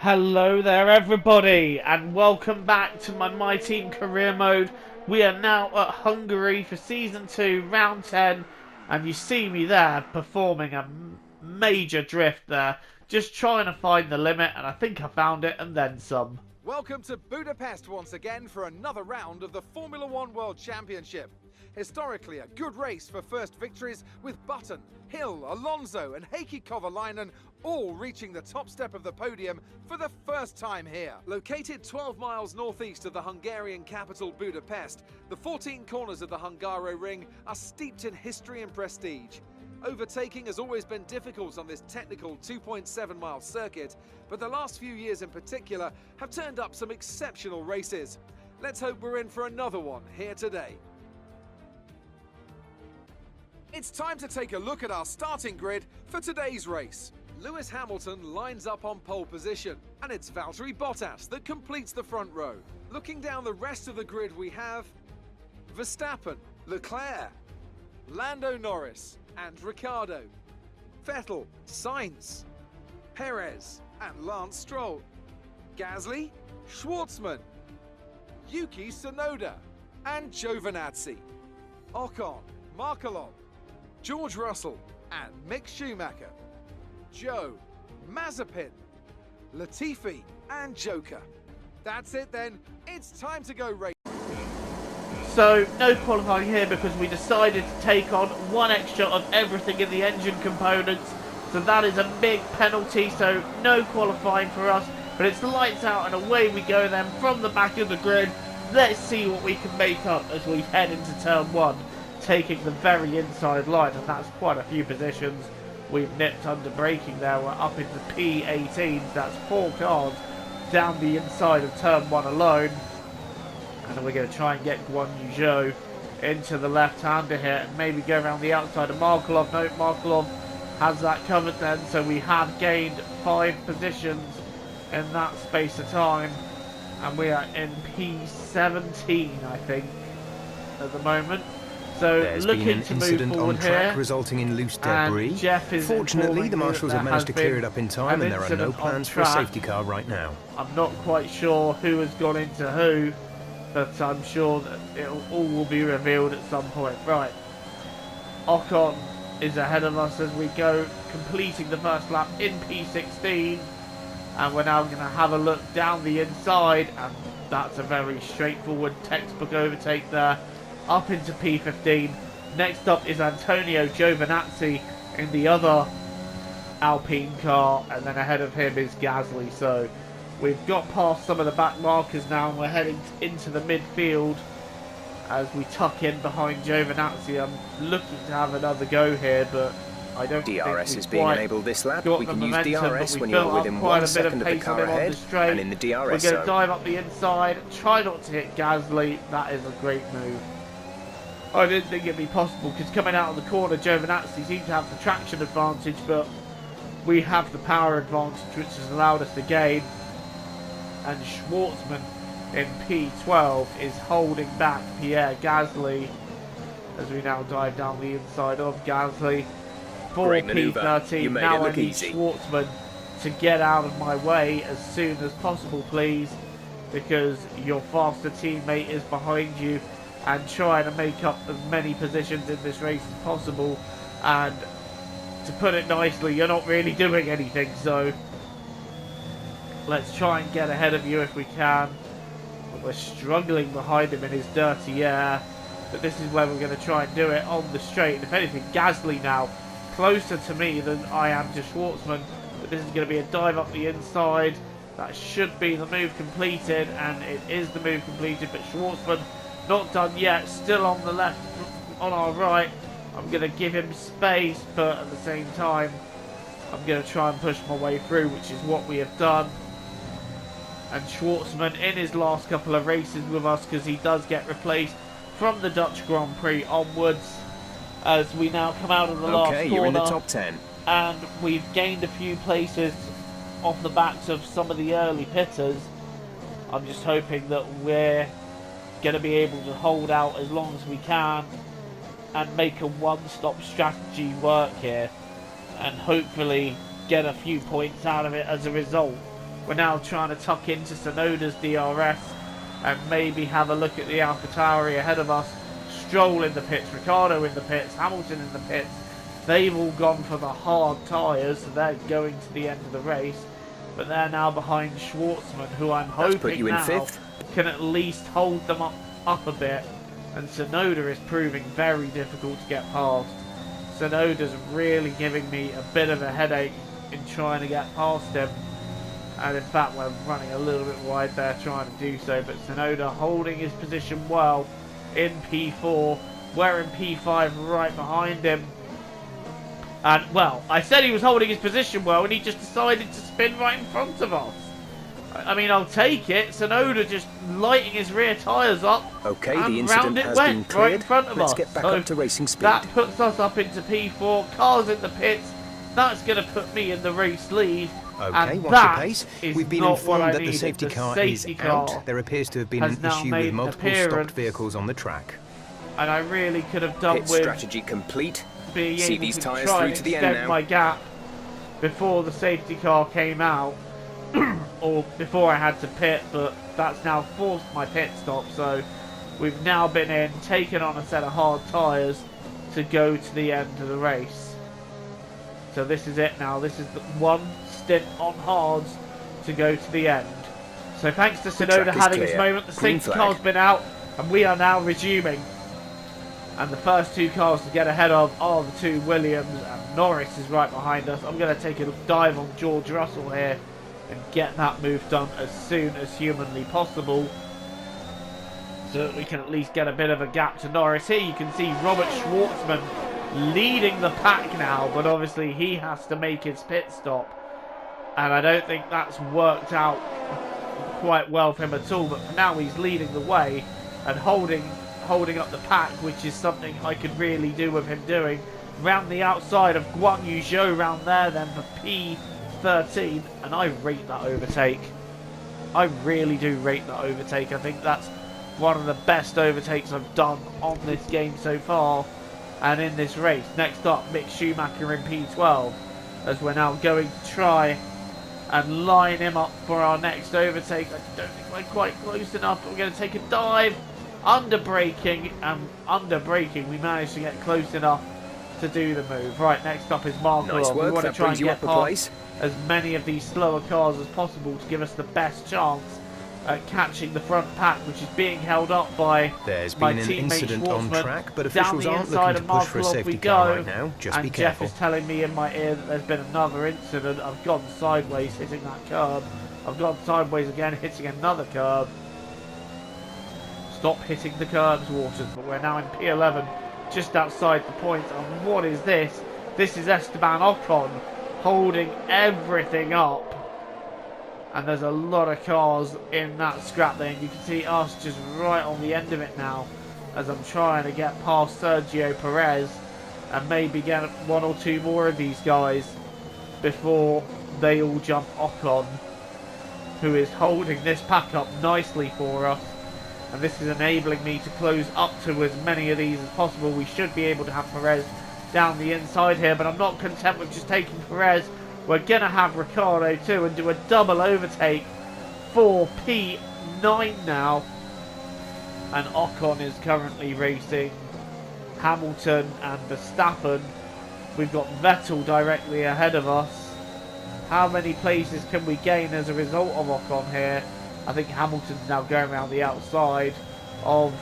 Hello there everybody and welcome back to my Team career mode. We are now at Hungary for Season 2, Round 10, and you see me there performing a major drift there, just trying to find the limit, and I think I found it and then some. Welcome to Budapest once again for another round of the Formula One World Championship. Historically a good race for first victories, with Button, Hill, Alonso and Heikki Kovalainen all reaching the top step of the podium for the first time here. Located 12 miles northeast of the Hungarian capital Budapest, the 14 corners of the Hungaroring are steeped in history and prestige. Overtaking has always been difficult on this technical 2.7-mile circuit, but the last few years in particular have turned up some exceptional races. Let's hope we're in for another one here today. It's time to take a look at our starting grid for today's race. Lewis Hamilton lines up on pole position, and it's Valtteri Bottas that completes the front row. Looking down the rest of the grid, we have Verstappen, Leclerc, Lando Norris and Ricciardo, Vettel, Sainz, Perez and Lance Stroll, Gasly, Schwartzman, Yuki Tsunoda and Giovinazzi, Ocon, Markelov, George Russell and Mick Schumacher, Joe, Mazepin, Latifi and Joker. That's it then, it's time to go race. So, no qualifying here because we decided to take on one extra of everything in the engine components. So that is a big penalty, so no qualifying for us. But it's lights out and away we go then from the back of the grid. Let's see what we can make up as we head into turn 1, taking the very inside line. And that's quite a few positions. We've nipped under braking there, we're up into P18. That's 4 cars down the inside of turn 1 alone. And we're going to try and get Guan Yu Zhou into the left-hander here and maybe go around the outside of Markelov. No, Markelov has that covered then, so we have gained 5 positions in that space of time. And we are in P17, I think, at the moment. So There's looking been an to move incident forward on track here, resulting in loose and debris. Jeff is Fortunately, the marshals have managed to clear it up in time, and there are no plans for a safety car right now. I'm not quite sure who has gone into who, but I'm sure that it all will be revealed at some point. Right, Ocon is ahead of us as we go, completing the first lap in P16, and we're now going to have a look down the inside, and that's a very straightforward textbook overtake there, up into P15. Next up is Antonio Giovinazzi in the other Alpine car, and then ahead of him is Gasly. So we've got past some of the back markers now, and we're heading into the midfield as we tuck in behind Giovinazzi. I'm looking to have another go here, but I don't think DRS we've is being quite enabled this lap. got We the can use momentum, DRS but when we you're built within up quite 1 a bit of second of the pace on car him on ahead the straight. and in the DRS We're going zone. to dive up the inside, try not to hit Gasly. That is a great move. I didn't think it'd be possible because coming out of the corner, Giovinazzi seemed to have the traction advantage, but we have the power advantage, which has allowed us to gain. And Schwartzman in P12 is holding back Pierre Gasly as we now dive down the inside of Gasly for Great maneuver. P13. You made Now it look I need easy. Schwartzman to get out of my way as soon as possible, please, because your faster teammate is behind you and trying to make up as many positions in this race as possible. And to put it nicely, you're not really doing anything, so let's try and get ahead of you if we can. But we're struggling behind him in his dirty air, but this is where we're going to try and do it on the straight. And if anything, Gasly now closer to me than I am to Schwartzman, but this is going to be a dive up the inside. That should be the move completed, and it is the move completed, but Schwartzman not done yet, still on the left, on our right. I'm going to give him space, but at the same time, I'm going to try and push my way through, which is what we have done. And Schwartzman in his last couple of races with us, because he does get replaced from the Dutch Grand Prix onwards, as we now come out of the last corner. Okay, you're in the top 10. And we've gained a few places off the backs of some of the early pitters. I'm just hoping that we're going to be able to hold out as long as we can and make a one-stop strategy work here and hopefully get a few points out of it as a result. We're now trying to tuck into Tsunoda's DRS and maybe have a look at the AlphaTauri ahead of us. Stroll in the pits, Ricciardo in the pits, Hamilton in the pits. They've all gone for the hard tyres, so they're going to the end of the race. But they're now behind Schwartzman, who I'm hoping now can at least hold them up a bit. And Tsunoda is proving very difficult to get past. Tsunoda's really giving me a bit of a headache in trying to get past him. And in fact, we're running a little bit wide there trying to do so. But Tsunoda holding his position well in P4. We're in P5 right behind him. And, well, I said he was holding his position well, and he just decided to spin right in front of us. I mean, I'll take it. Tsunoda just lighting his rear tyres up. Okay, and the incident has been cleared. Right in front of Let's us. get back up to racing speed. That puts us up into P4. Cars in the pits. That's going to put me in the race lead. Okay, and watch your pace. We've been not informed that the safety car is out. There appears to have been an issue with multiple stopped vehicles on the track. And I really could have done Pit with strategy complete. being See able these to tyres try through and to the end extend now. my gap before the safety car came out. Or before I had to pit, but that's now forced my pit stop. So we've now been in, taken on a set of hard tyres to go to the end of the race. So this is it now. This is the one stint on hards to go to the end. So thanks to Tsunoda having his moment, the safety car's been out and we are now resuming. And the first two cars to get ahead of are the two Williams, and Norris is right behind us. I'm going to take a dive on George Russell here and get that move done as soon as humanly possible, so that we can at least get a bit of a gap to Norris. Here you can see Robert Schwartzman leading the pack now, but obviously he has to make his pit stop. And I don't think that's worked out quite well for him at all, but for now he's leading the way and holding up the pack, which is something I could really do with him doing. Round the outside of Guan Yu Zhou round there then for P13, and I rate that overtake. I really do rate that overtake. I think that's one of the best overtakes I've done on this game so far and in this race. Next up, Mick Schumacher in P12, as we're now going to try and line him up for our next overtake. I don't think we're quite close enough. We're going to take a dive, under braking, and under braking we managed to get close enough to do the move. Right, next up is Mark. Nice work. We want to that try and brings you get up a place. past as many of these slower cars as possible to give us the best chance at catching the front pack, which is being held up by There's my been an teammate incident on Schwartzman. track, but Down officials the aren't inside looking to of push for a Markelov safety we car go, right now. Just and be Jeff careful. is telling me in my ear that there's been another incident. I've gone sideways hitting that curb. I've gone sideways again hitting another curb. Stop hitting the curbs, Waters. But we're now in P11, just outside the point. And what is this? This is Esteban Ocon holding everything up. And there's a lot of cars in that scrap lane. You can see us just right on the end of it now, as I'm trying to get past Sergio Perez and maybe get one or two more of these guys before they all jump Ocon, who is holding this pack up nicely for us. And this is enabling me to close up to as many of these as possible. We should be able to have Perez down the inside here, but I'm not content with just taking Perez. We're going to have Ricciardo too and do a double overtake for P9 now. And Ocon is currently racing Hamilton and Verstappen. We've got Vettel directly ahead of us. How many places can we gain as a result of Ocon here? I think Hamilton's now going around the outside of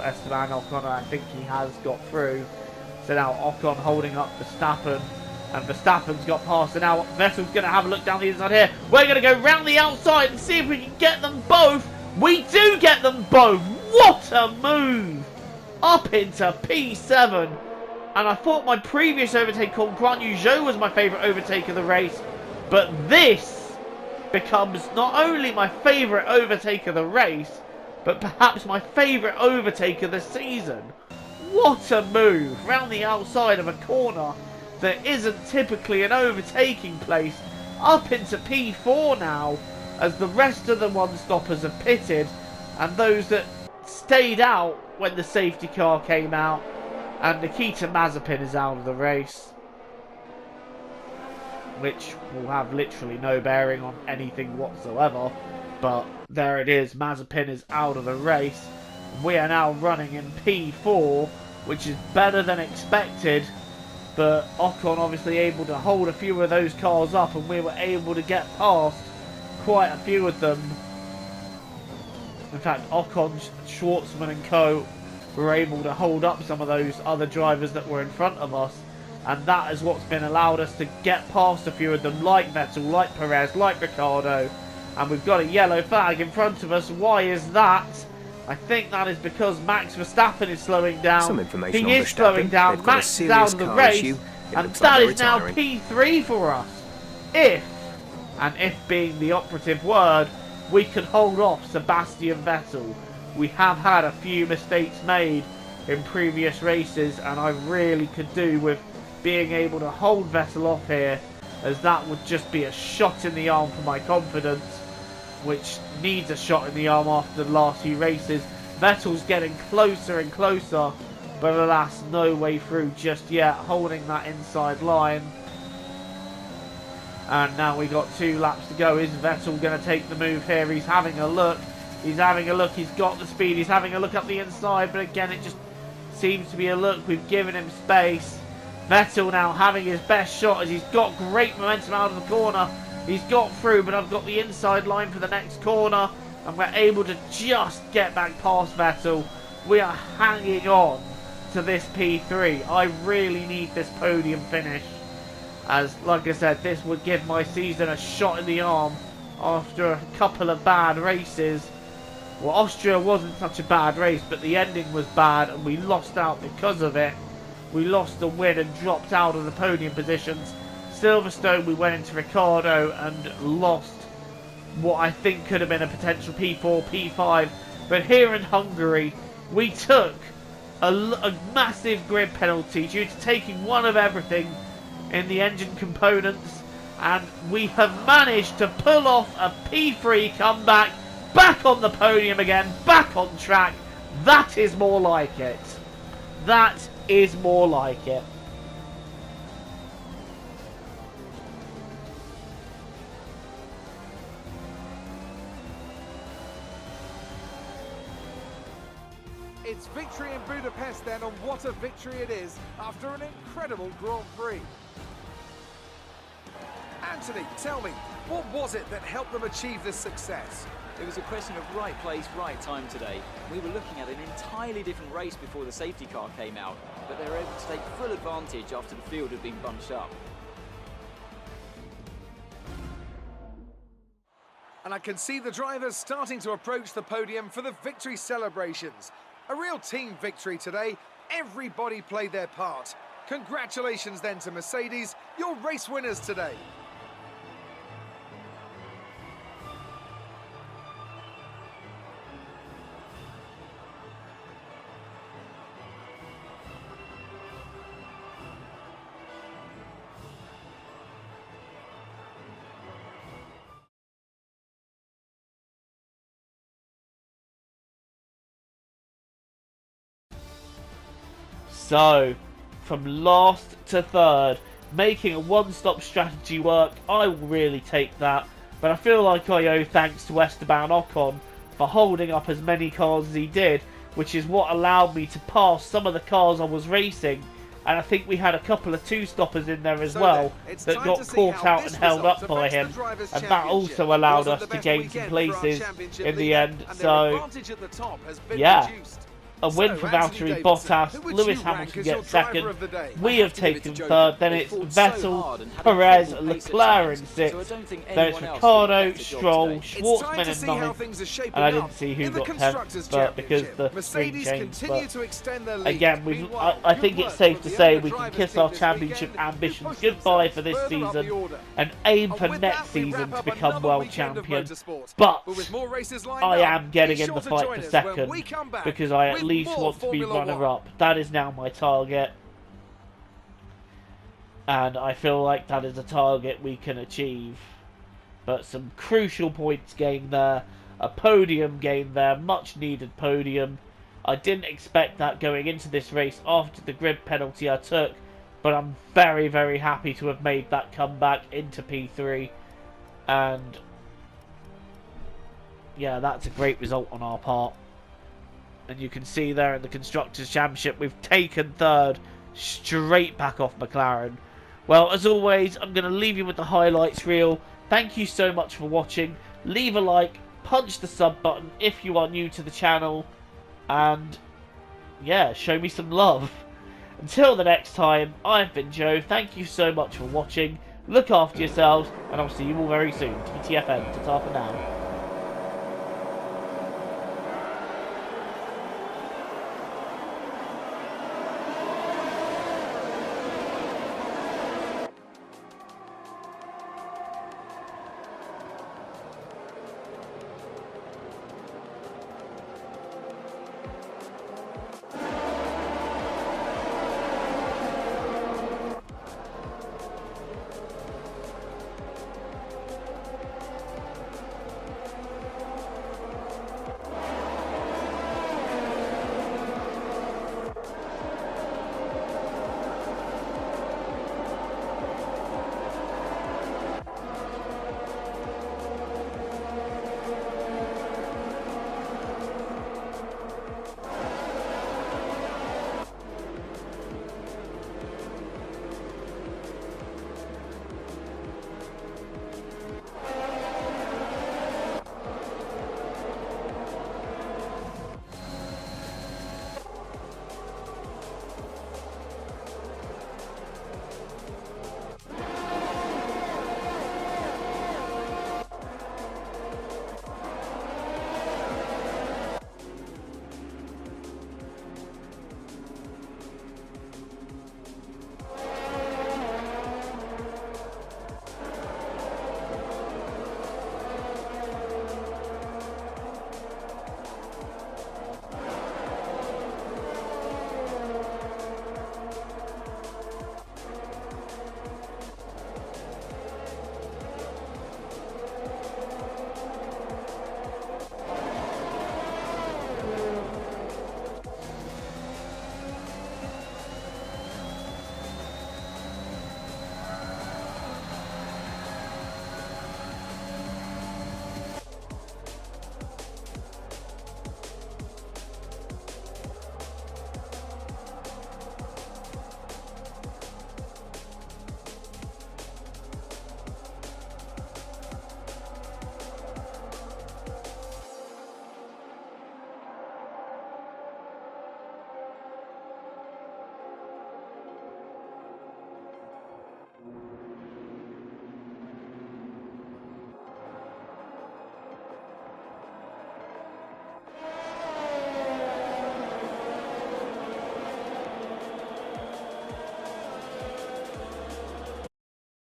Esteban Ocon. I think he has got through. So now Ocon holding up Verstappen. And Verstappen's got past, and now Vettel's going to have a look down the inside here. We're going to go round the outside and see if we can get them both. We do get them both. What a move. Up into P7. And I thought my previous overtake on Guan Yu Zhou was my favourite overtake of the race. But this becomes not only my favourite overtake of the race, but perhaps my favourite overtake of the season. What a move. Round the outside of a corner that isn't typically an overtaking place, up into P4 now, as the rest of the one-stoppers have pitted, and those that stayed out when the safety car came out, and Nikita Mazepin is out of the race. which will have literally no bearing on anything whatsoever. But there it is, Mazepin is out of the race. We are now running in P4, which is better than expected, but Ocon obviously able to hold a few of those cars up, and we were able to get past quite a few of them. In fact, Ocon, Schwartzman and co were able to hold up some of those other drivers that were in front of us, and that is what's been allowed us to get past a few of them, like Vettel, like Perez, like Ricciardo. And we've got a yellow flag in front of us. Why is that? I think that is because Max Verstappen is slowing down. Some information he is slowing down. Max is out of the race. And that is now P3 for us. If, and if being the operative word, we can hold off Sebastian Vettel. We have had a few mistakes made in previous races, and I really could do with being able to hold Vettel off here, as that would just be a shot in the arm for my confidence, which needs a shot in the arm after the last few races. Vettel's getting closer and closer, but alas, no way through just yet, holding that inside line. And now we got 2 laps to go. Is Vettel going to take the move here? He's having a look. He's having a look. He's got the speed. He's having a look up the inside, but again, it just seems to be a look. We've given him space. Vettel now having his best shot as he's got great momentum out of the corner. He's got through, but I've got the inside line for the next corner, and we're able to just get back past Vettel. We are hanging on to this P3. I really need this podium finish, as, like I said, this would give my season a shot in the arm after a couple of bad races. Well, Austria wasn't such a bad race, but the ending was bad, and we lost out because of it. We lost the win and dropped out of the podium positions. Silverstone, we went into Ricciardo and lost what I think could have been a potential P4, P5. But here in Hungary, we took a massive grid penalty due to taking one of everything in the engine components. And we have managed to pull off a P3 comeback, back on the podium again, back on track. That is more like it. That is more like it. It's victory in Budapest then, and what a victory it is after an incredible Grand Prix. Anthony, tell me, what was it that helped them achieve this success? It was a question of right place, right time today. We were looking at an entirely different race before the safety car came out, but they were able to take full advantage after the field had been bunched up. And I can see the drivers starting to approach the podium for the victory celebrations. A real team victory today. Everybody played their part. Congratulations then to Mercedes, your race winners today. So, from last to third, making a one-stop strategy work, I will really take that. But I feel like I owe thanks to Esteban Ocon for holding up as many cars as he did, which is what allowed me to pass some of the cars I was racing. And I think we had a couple of two-stoppers in there as well that got caught out and held up by him. And that also allowed us to gain some places in the end. So, yeah. A win for Valtteri Bottas, Lewis Hamilton gets second, we have taken third, then it's Vettel, Perez, Leclerc in sixth, then it's Ricciardo, Stroll, Schwartzman in ninth, and I didn't see who got 10th, but because the screen changed. But again, I think it's safe to say we can kiss our championship ambitions goodbye for this season and aim for next season to become world champion. But I am getting in the fight for second, because I at least want to be runner-up. That is now my target, and I feel like that is a target we can achieve. But some crucial points gained there, a podium gained there, much needed podium. I didn't expect that going into this race after the grid penalty I took, But I'm very, very happy to have made that comeback into P3. And yeah, that's a great result on our part. And you can see there in the Constructors' Championship, we've taken third straight back off McLaren. Well, as always, I'm going to leave you with the highlights reel. Thank you so much for watching. Leave a like, punch the sub button if you are new to the channel. And yeah, show me some love. Until the next time, I've been Joe. Thank you so much for watching. Look after yourselves, and I'll see you all very soon. TTFN, ta-ta for now.